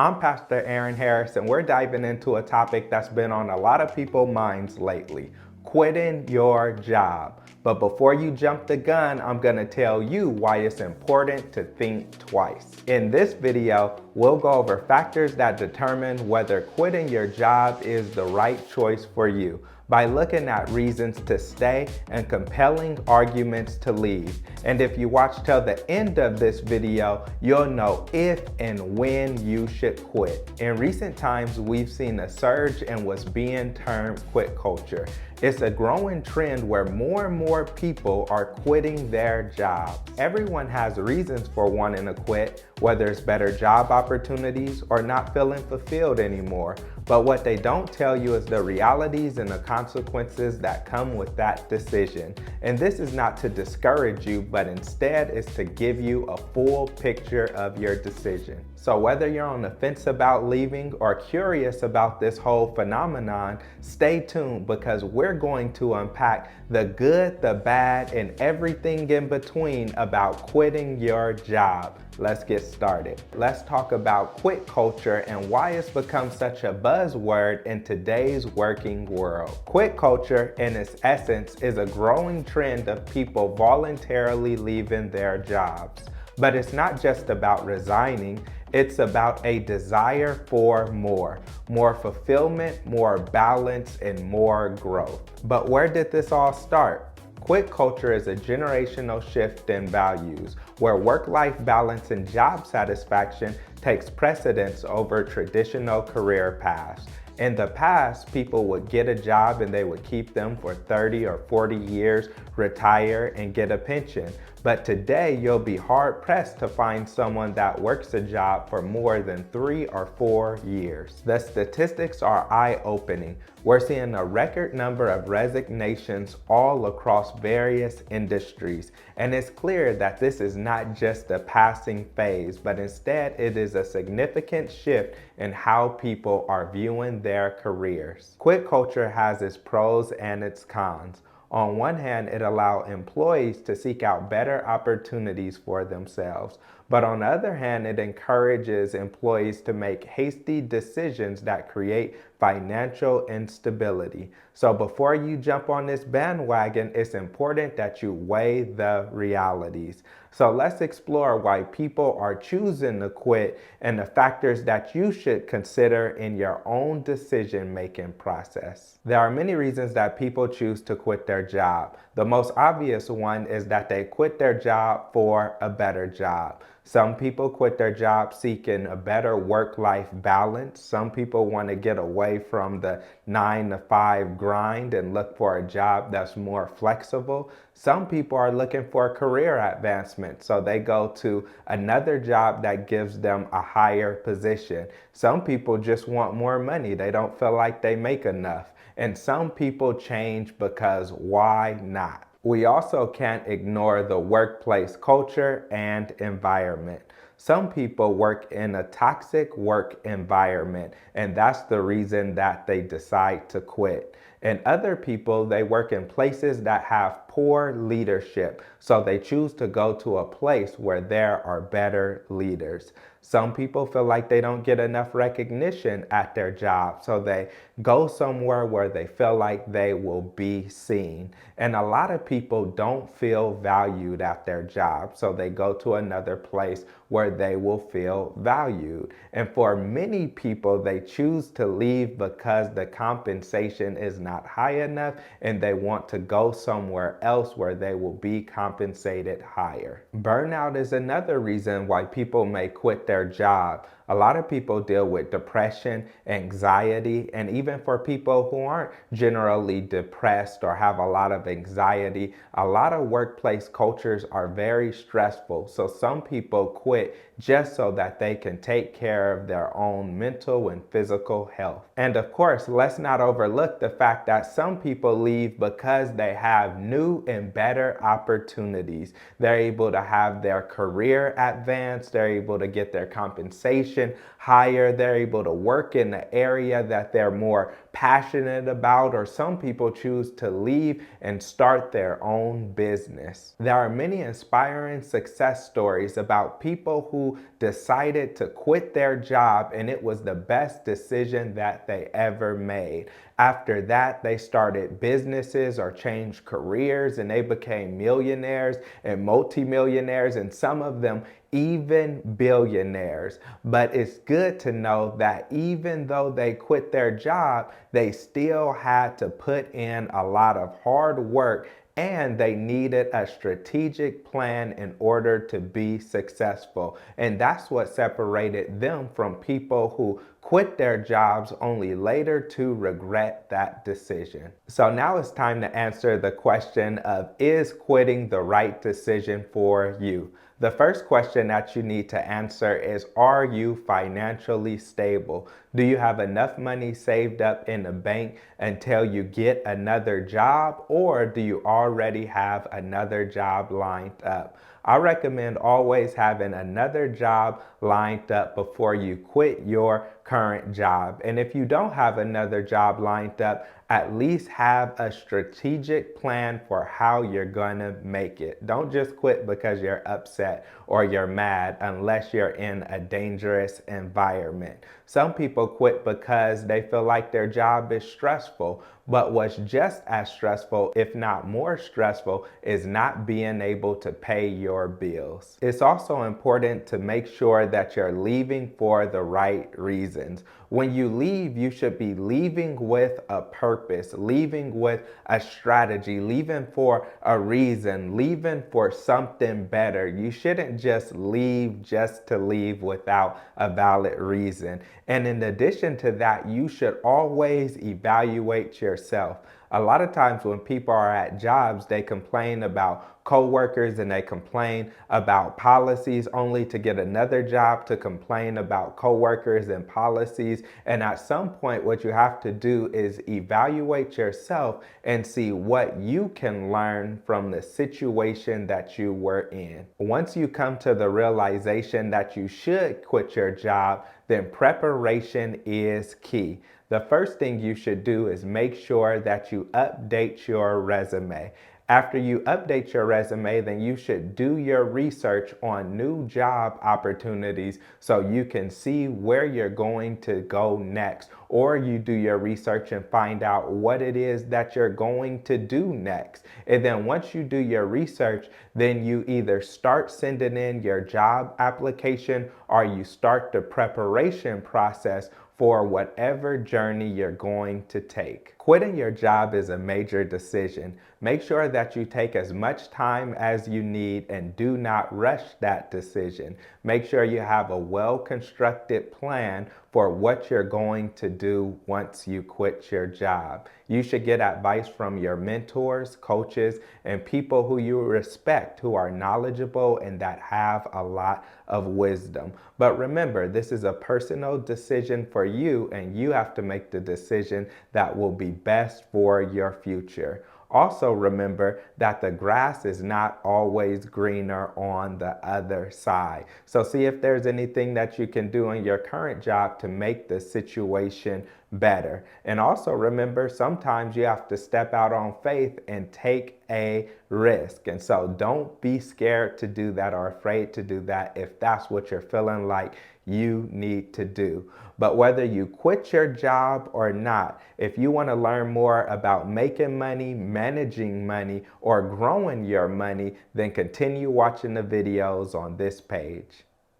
I'm Pastor Aaron Harris, and we're diving into a topic that's been on a lot of people's minds lately: quitting your job. But before you jump the gun, I'm gonna tell you why it's important to think twice. In this video, we'll go over factors that determine whether quitting your job is the right choice for you, by looking at reasons to stay and compelling arguments to leave. And if you watch till the end of this video, you'll know if and when you should quit. In recent times, we've seen a surge in what's being termed quit culture. It's a growing trend where more and more people are quitting their jobs. Everyone has reasons for wanting to quit, whether it's better job opportunities or not feeling fulfilled anymore. But what they don't tell you is the realities and the consequences that come with that decision. And this is not to discourage you, but instead is to give you a full picture of your decision. So whether you're on the fence about leaving or curious about this whole phenomenon, stay tuned, because we're going to unpack the good, the bad, and everything in between about quitting your job. Let's get started. Let's talk about quit culture and why it's become such a buzzword in today's working world. Quit culture, in its essence, is a growing trend of people voluntarily leaving their jobs. But it's not just about resigning, it's about a desire for more fulfillment, more balance, and more growth. But where did this all start? Quit culture is a generational shift in values, where work-life balance and job satisfaction takes precedence over traditional career paths. In the past, people would get a job and they would keep them for 30 or 40 years, retire, and get a pension. But today, you'll be hard-pressed to find someone that works a job for more than 3 or 4 years. The statistics are eye-opening. We're seeing a record number of resignations all across various industries. And it's clear that this is not just a passing phase, but instead it is a significant shift in how people are viewing their careers. Quit culture has its pros and its cons. On one hand, it allows employees to seek out better opportunities for themselves. But on the other hand, it encourages employees to make hasty decisions that create financial instability. So before you jump on this bandwagon, it's important that you weigh the realities. So let's explore why people are choosing to quit and the factors that you should consider in your own decision-making process. There are many reasons that people choose to quit their job. The most obvious one is that they quit their job for a better job. Some people quit their job seeking a better work-life balance. Some people want to get away from the 9-to-5 grind and look for a job that's more flexible. Some people are looking for a career advancement, so they go to another job that gives them a higher position. Some people just want more money. They don't feel like they make enough. And some people change because why not? We also can't ignore the workplace culture and environment. Some people work in a toxic work environment, and that's the reason that they decide to quit. And other people, they work in places that have poor leadership, so they choose to go to a place where there are better leaders. Some people feel like they don't get enough recognition at their job, so they go somewhere where they feel like they will be seen. And a lot of people don't feel valued at their job, so they go to another place where they will feel valued. And for many people, they choose to leave because the compensation is not high enough and they want to go somewhere else where they will be compensated higher. Burnout is another reason why people may quit their job. A lot of people deal with depression, anxiety, and even for people who aren't generally depressed or have a lot of anxiety, a lot of workplace cultures are very stressful. So some people quit just so that they can take care of their own mental and physical health. And of course, let's not overlook the fact that some people leave because they have new and better opportunities. They're able to have their career advanced, they're able to get their compensation compensation higher. They're able to work in the area that they're more passionate about, or some people choose to leave and start their own business. There are many inspiring success stories about people who decided to quit their job and it was the best decision that they ever made. After that, they started businesses or changed careers and they became millionaires and multimillionaires, and some of them even billionaires. But it's good to know that even though they quit their job, they still had to put in a lot of hard work and they needed a strategic plan in order to be successful. And that's what separated them from people who quit their jobs only later to regret that decision. So now it's time to answer the question of, is quitting the right decision for you? The first question that you need to answer is, are you financially stable? Do you have enough money saved up in the bank until you get another job, or do you already have another job lined up? I recommend always having another job lined up before you quit your current job. And if you don't have another job lined up, at least have a strategic plan for how you're gonna make it. Don't just quit because you're upset or you're mad unless you're in a dangerous environment. Some people quit because they feel like their job is stressful, but what's just as stressful, if not more stressful, is not being able to pay your bills. It's also important to make sure that you're leaving for the right reasons. When you leave, you should be leaving with a purpose, leaving with a strategy, leaving for a reason, leaving for something better. You shouldn't just leave just to leave without a valid reason. And in addition to that, you should always evaluate yourself. A lot of times when people are at jobs, they complain about coworkers and they complain about policies only to get another job to complain about coworkers and policies. And at some point, what you have to do is evaluate yourself and see what you can learn from the situation that you were in. Once you come to the realization that you should quit your job, then preparation is key. The first thing you should do is make sure that you update your resume. After you update your resume, then you should do your research on new job opportunities so you can see where you're going to go next. Or you do your research and find out what it is that you're going to do next. And then once you do your research, then you either start sending in your job application or you start the preparation process for whatever journey you're going to take. Quitting your job is a major decision. Make sure that you take as much time as you need and do not rush that decision. Make sure you have a well-constructed plan for what you're going to do once you quit your job. You should get advice from your mentors, coaches, and people who you respect, who are knowledgeable and that have a lot of wisdom. But remember, this is a personal decision for you, and you have to make the decision that will be best for your future. Also remember that the grass is not always greener on the other side. So see if there's anything that you can do in your current job to make the situation better. And also remember, sometimes you have to step out on faith and take a risk. And so don't be scared to do that or afraid to do that if that's what you're feeling like you need to do. But whether you quit your job or not, if you want to learn more about making money, managing money, or growing your money, then continue watching the videos on this page.